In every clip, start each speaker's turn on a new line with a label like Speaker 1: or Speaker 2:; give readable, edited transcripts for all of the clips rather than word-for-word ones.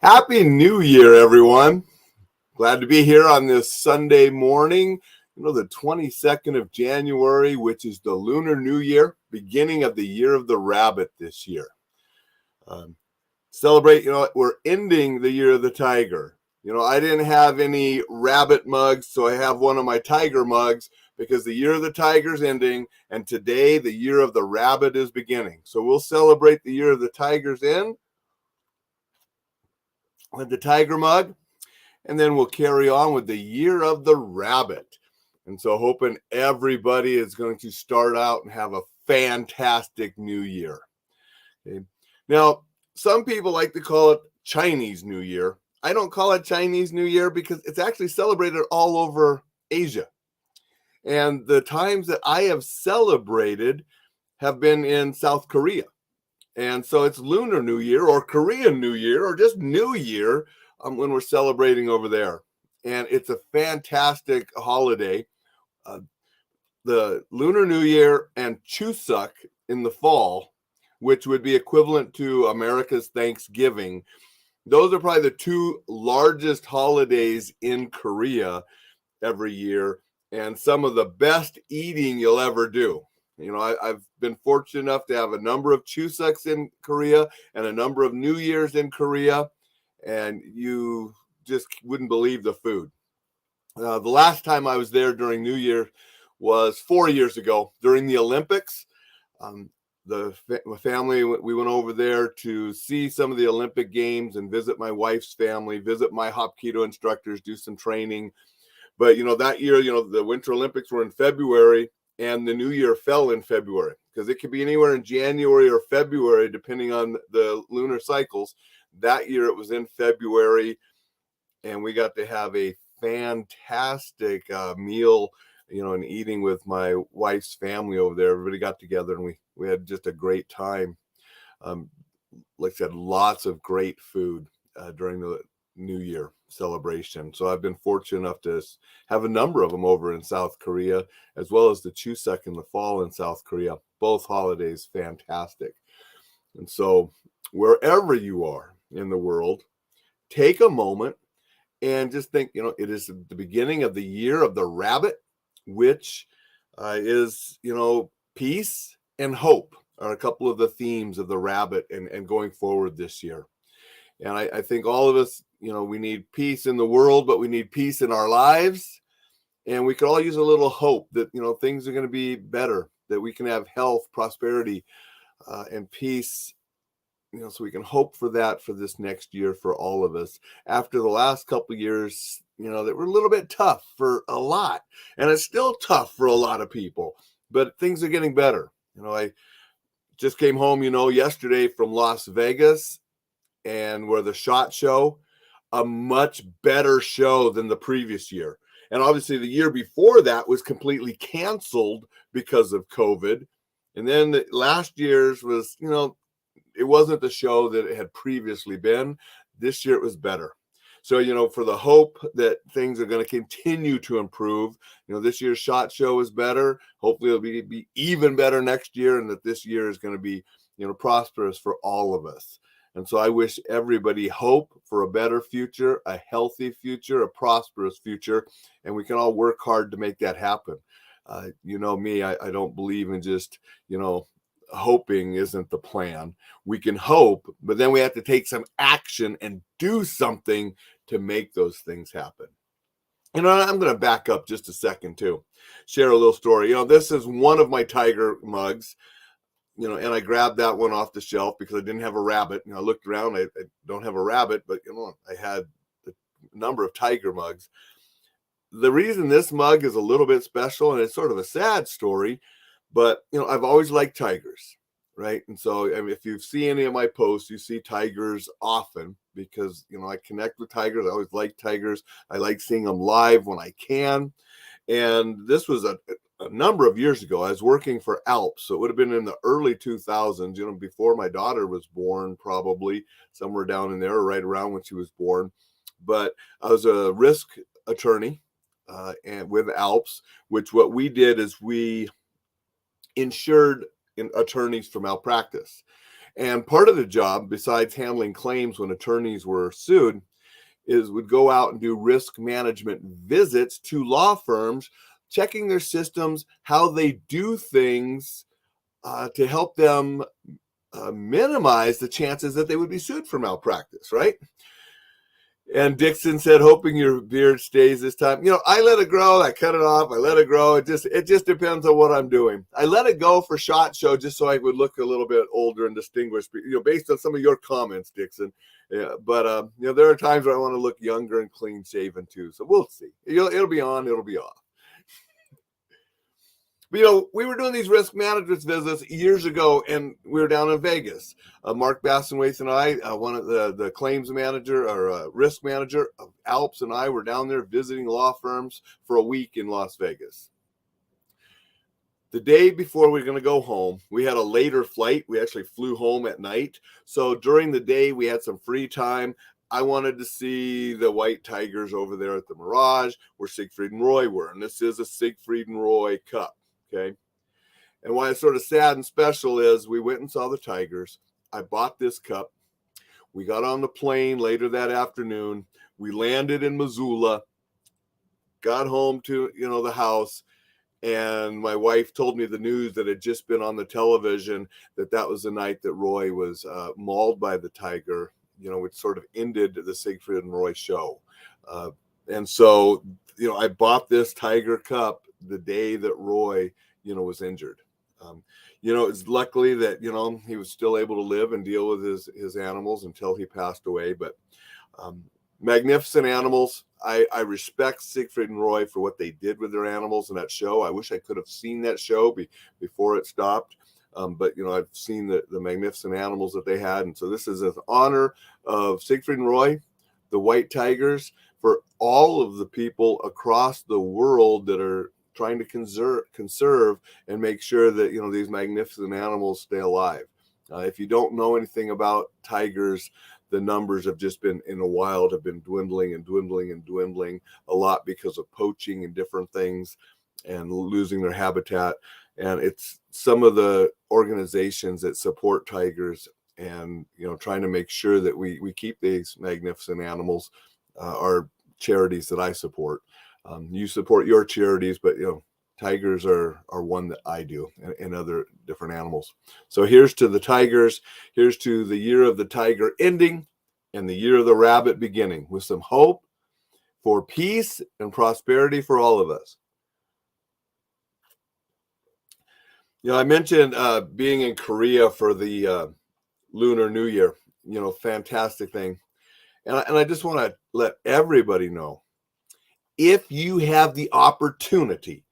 Speaker 1: Happy New Year, everyone. Glad to be here on this Sunday morning, the 22nd of January, which is the Lunar New Year, beginning of the year of the rabbit this year. Um, Celebrate, we're ending the year of the tiger. I didn't have any rabbit mugs, so I have one of my tiger mugs because the year of the tiger is ending, and today the year of the rabbit is beginning. So we'll celebrate the year of the tiger's end with the tiger mug, and then we'll carry on with the year of the rabbit. And so, hoping everybody is going to start out and have a fantastic new year. Okay. Now, some people like to call it Chinese New Year. I don't call it Chinese New Year because it's actually celebrated all over Asia. And the times that I have celebrated have been in South Korea. And so it's Lunar New Year or Korean New Year or just New Year when we're celebrating over there. And it's a fantastic holiday. Uh, the Lunar New Year and Chuseok in the fall, which would be equivalent to America's Thanksgiving. Those are probably the two largest holidays in Korea every year, and some of the best eating you'll ever do. I've been fortunate enough to have a number of Chuseoks in Korea and a number of New Year's in Korea, and you just wouldn't believe the food. The last time I was there during New Year was 4 years ago during the Olympics. My family, we went over there to see some of the Olympic Games and visit my wife's family, visit my Hapkido instructors, do some training. But, that year, the Winter Olympics were in February and the New Year fell in February because it could be anywhere in January or February, depending on the lunar cycles. That year it was in February, and we got to have a fantastic meal, and eating with my wife's family over there. Everybody got together and we had just a great time. Like I said, lots of great food during the New Year celebration. So I've been fortunate enough to have a number of them over in South Korea, as well as the Chuseok in the fall in South Korea. Both holidays fantastic. And so wherever you are in the world, take a moment and just think, it is the beginning of the year of the rabbit, which is, peace and hope are a couple of the themes of the rabbit and going forward this year. And I think all of us, we need peace in the world, but we need peace in our lives. And we could all use a little hope that, things are going to be better, that we can have health, prosperity, and peace, so we can hope for that for this next year for all of us. After the last couple of years, that were a little bit tough for a lot. And it's still tough for a lot of people, but things are getting better. I just came home, yesterday from Las Vegas, and where the SHOT Show, a much better show than the previous year. And obviously the year before that was completely canceled because of COVID. And then last year's was, it wasn't the show that it had previously been. This year it was better. So, for the hope that things are going to continue to improve, this year's SHOT Show is better. Hopefully it'll be even better next year, and that this year is going to be, prosperous for all of us. And so I wish everybody hope for a better future, a healthy future, a prosperous future, and we can all work hard to make that happen. Me, I don't believe in just, hoping isn't the plan. We can hope, but then we have to take some action and do something to make those things happen. I'm going to back up just a second too, share a little story. This is one of my tiger mugs. And I grabbed that one off the shelf because I didn't have a rabbit. I looked around, I don't have a rabbit, but I had a number of tiger mugs. The reason this mug is a little bit special, and it's sort of a sad story, but I've always liked tigers, right? And so if you see any of my posts, you see tigers often because I connect with tigers. I always like tigers. I like seeing them live when I can. And this was a number of years ago. I was working for Alps, so it would have been in the early 2000s, before my daughter was born, probably somewhere down in there, or right around when she was born. But I was a risk attorney and with Alps, which what we did is we insured attorneys for malpractice. And part of the job, besides handling claims when attorneys were sued, is would go out and do risk management visits to law firms, checking their systems, how they do things to help them minimize the chances that they would be sued for malpractice, right? And Dixon said, hoping your beard stays this time. I let it grow. I cut it off. I let it grow. It just depends on what I'm doing. I let it go for SHOT Show just so I would look a little bit older and distinguished, based on some of your comments, Dixon. Yeah, but there are times where I want to look younger and clean shaven too. So we'll see. It'll be on. It'll be off. But, we were doing these risk management visits years ago, and we were down in Vegas. Mark Bassenwaith and I, one of the claims manager or risk manager of Alps, and I were down there visiting law firms for a week in Las Vegas. The day before we were going to go home, we had a later flight. We actually flew home at night. So during the day, we had some free time. I wanted to see the white tigers over there at the Mirage where Siegfried and Roy were. And this is a Siegfried and Roy Cup. Okay. And why it's sort of sad and special is we went and saw the tigers. I bought this cup. We got on the plane later that afternoon. We landed in Missoula, got home to, the house. And my wife told me the news that had just been on the television, that was the night that Roy was mauled by the tiger, which sort of ended the Siegfried and Roy show. And so, I bought this tiger cup the day that Roy, was injured. It's luckily that, he was still able to live and deal with his animals until he passed away. But magnificent animals. I respect Siegfried and Roy for what they did with their animals in that show. I wish I could have seen that show before it stopped. But, I've seen the magnificent animals that they had. And so this is in honor of Siegfried and Roy, the white tigers, for all of the people across the world that are trying to conserve and make sure that, these magnificent animals stay alive. If you don't know anything about tigers, the numbers have just been in the wild have been dwindling and dwindling and dwindling a lot because of poaching and different things and losing their habitat. And it's some of the organizations that support tigers and, trying to make sure that we keep these magnificent animals are charities that I support. You support your charities, but, tigers are one that I do, and other different animals. So here's to the tigers. Here's to the year of the tiger ending and the year of the rabbit beginning, with some hope for peace and prosperity for all of us. I mentioned being in Korea for the Lunar New Year, fantastic thing. And I just want to let everybody know, if you have the opportunity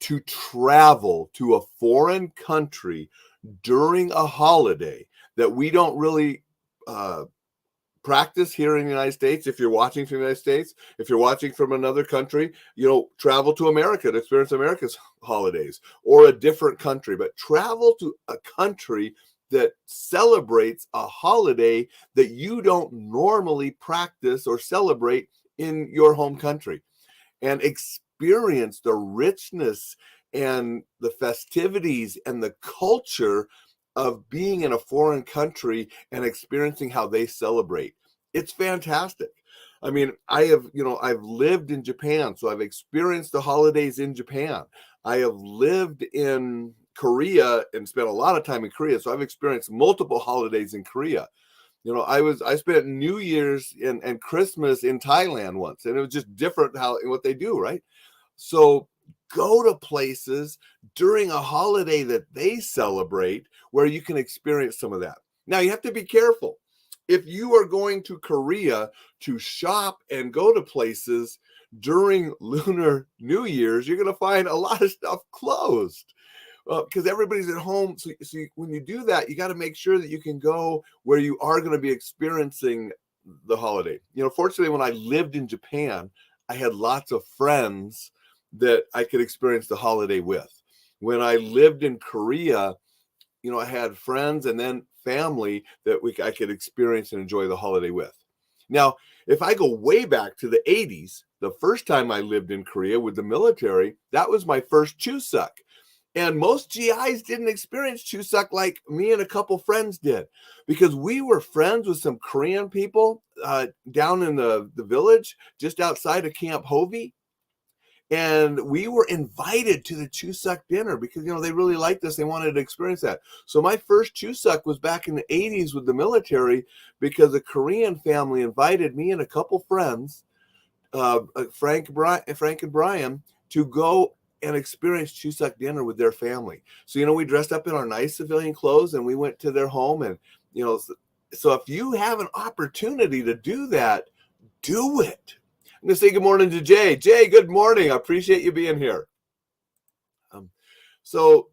Speaker 1: to travel to a foreign country during a holiday that we don't really practice here in the United States, if you're watching from the United States, if you're watching from another country, travel to America to experience America's holidays, or a different country, but travel to a country that celebrates a holiday that you don't normally practice or celebrate in your home country, and experience the richness and the festivities and the culture of being in a foreign country and experiencing how they celebrate. It's fantastic. I mean, I've lived in Japan, so I've experienced the holidays in Japan. I have lived in Korea and spent a lot of time in Korea, so I've experienced multiple holidays in Korea. I spent New Year's and Christmas in Thailand once, and it was just different what they do, right? So go to places during a holiday that they celebrate where you can experience some of that. Now, you have to be careful. If you are going to Korea to shop and go to places during Lunar New Year's, you're going to find a lot of stuff closed. Because everybody's at home. So when you do that, you got to make sure that you can go where you are going to be experiencing the holiday. Fortunately, when I lived in Japan, I had lots of friends that I could experience the holiday with. When I lived in Korea, I had friends and then family that I could experience and enjoy the holiday with. Now, if I go way back to the 80s, the first time I lived in Korea with the military, that was my first Chuseok. And most GIs didn't experience Chuseok like me and a couple friends did, because we were friends with some Korean people down in the village just outside of Camp Hovey. And we were invited to the Chuseok dinner because, they really liked us. They wanted to experience that. So my first Chuseok was back in the 80s with the military, because a Korean family invited me and a couple friends, Frank and Brian, to go and experience Chuseok dinner with their family. So, we dressed up in our nice civilian clothes and we went to their home. And, so if you have an opportunity to do that, do it. I'm going to say good morning to Jay. Jay, good morning. I appreciate you being here. So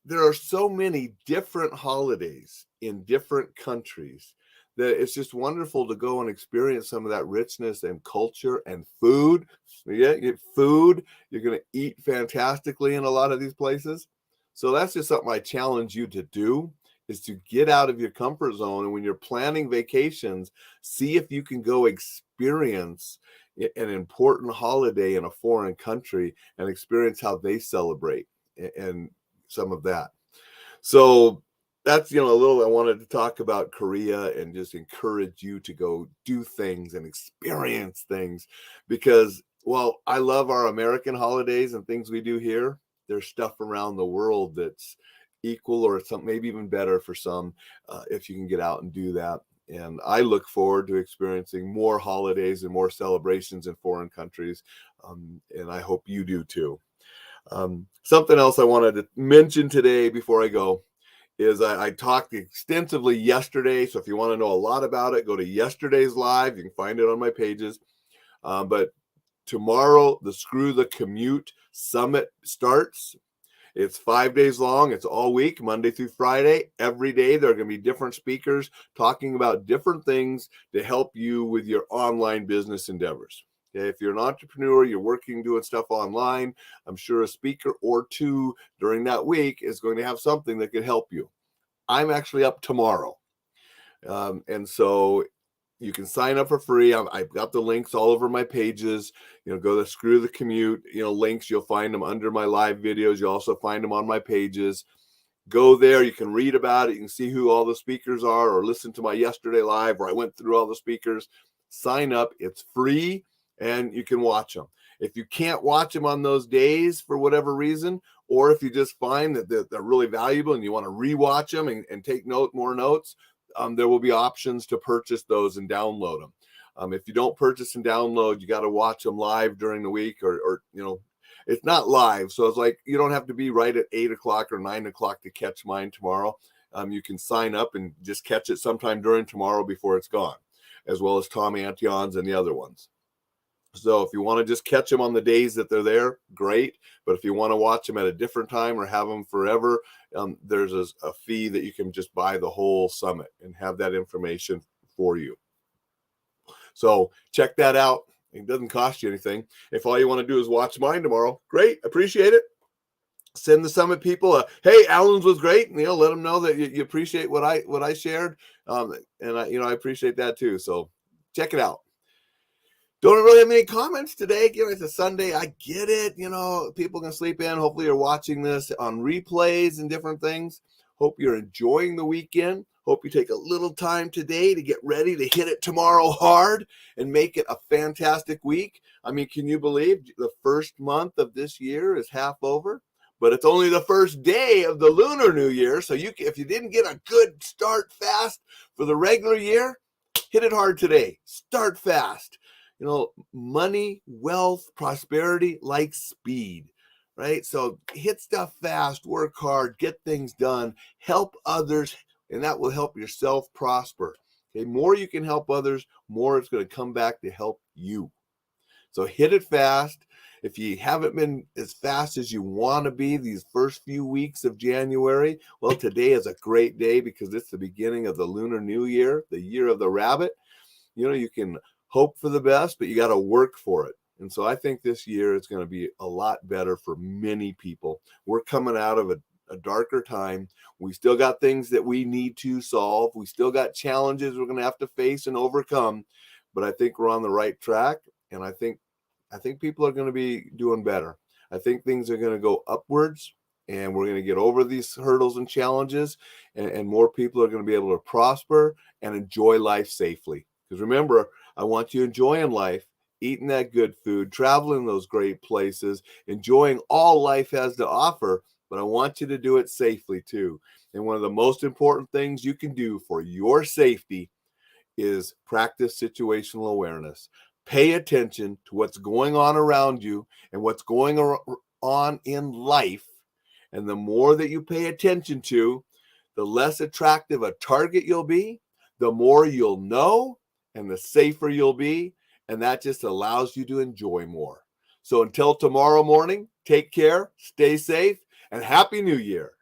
Speaker 1: there are so many different holidays in different countries that it's just wonderful to go and experience some of that richness and culture and food. Yeah, get food. You're going to eat fantastically in a lot of these places. So that's just something I challenge you to do, is to get out of your comfort zone. And when you're planning vacations, see if you can go experience an important holiday in a foreign country and experience how they celebrate and some of that. So that's, a little, I wanted to talk about Korea and just encourage you to go do things and experience things, because while I love our American holidays and things we do here, there's stuff around the world that's equal or some, maybe even better for some, if you can get out and do that. And I look forward to experiencing more holidays and more celebrations in foreign countries. And I hope you do too. Something else I wanted to mention today before I go is I talked extensively yesterday. So if you want to know a lot about it, go to yesterday's live. You can find it on my pages. But tomorrow, the Screw the Commute Summit starts. It's 5 days long. It's all week, Monday through Friday. Every day, there are going to be different speakers talking about different things to help you with your online business endeavors. Okay, if you're an entrepreneur, you're working, doing stuff online, I'm sure a speaker or two during that week is going to have something that can help you. I'm actually up tomorrow. And so you can sign up for free. I've got the links all over my pages. Go to Screw the Commute, links. You'll find them under my live videos. You'll also find them on my pages. Go there. You can read about it. You can see who all the speakers are, or listen to my yesterday live where I went through all the speakers. Sign up. It's free and you can watch them. If you can't watch them on those days for whatever reason, or if you just find that they're really valuable and you want to rewatch them and take more notes, there will be options to purchase those and download them. If you don't purchase and download, you got to watch them live during the week, or it's not live. So it's like, you don't have to be right at 8 o'clock or 9 o'clock to catch mine tomorrow. You can sign up and just catch it sometime during tomorrow before it's gone, as well as Tom Antion's and the other ones. So if you want to just catch them on the days that they're there, great. But if you want to watch them at a different time or have them forever, there's a fee that you can just buy the whole summit and have that information for you. So check that out. It doesn't cost you anything. If all you want to do is watch mine tomorrow, great. Appreciate it. Send the summit people hey, Alain's was great. Let them know that you appreciate what I shared. And I appreciate that too. So check it out. Don't really have any comments today. It's a Sunday. I get it. People can sleep in. Hopefully you're watching this on replays and different things. Hope you're enjoying the weekend. Hope you take a little time today to get ready to hit it tomorrow hard and make it a fantastic week. I mean, can you believe the first month of this year is half over? But it's only the first day of the Lunar New Year. So if you didn't get a good start fast for the regular year, hit it hard today. Start fast. Money, wealth, prosperity like speed, right? So hit stuff fast, work hard, get things done, help others, and that will help yourself prosper. Okay, more you can help others, more it's going to come back to help you. So hit it fast. If you haven't been as fast as you want to be these first few weeks of January, well, today is a great day because it's the beginning of the Lunar New Year, the year of the rabbit. You can hope for the best, but you got to work for it. And so I think this year is going to be a lot better for many people. We're coming out of a darker time. We still got things that we need to solve. We still got challenges we're going to have to face and overcome, but I think we're on the right track. And I think people are going to be doing better. I think things are going to go upwards. And we're going to get over these hurdles and challenges, and more people are going to be able to prosper and enjoy life safely. Because remember, I want you enjoying life, eating that good food, traveling those great places, enjoying all life has to offer, but I want you to do it safely too. And one of the most important things you can do for your safety is practice situational awareness. Pay attention to what's going on around you and what's going on in life. And the more that you pay attention to, the less attractive a target you'll be, the more you'll know, and the safer you'll be. And that just allows you to enjoy more. So until tomorrow morning, take care, stay safe, and Happy New Year.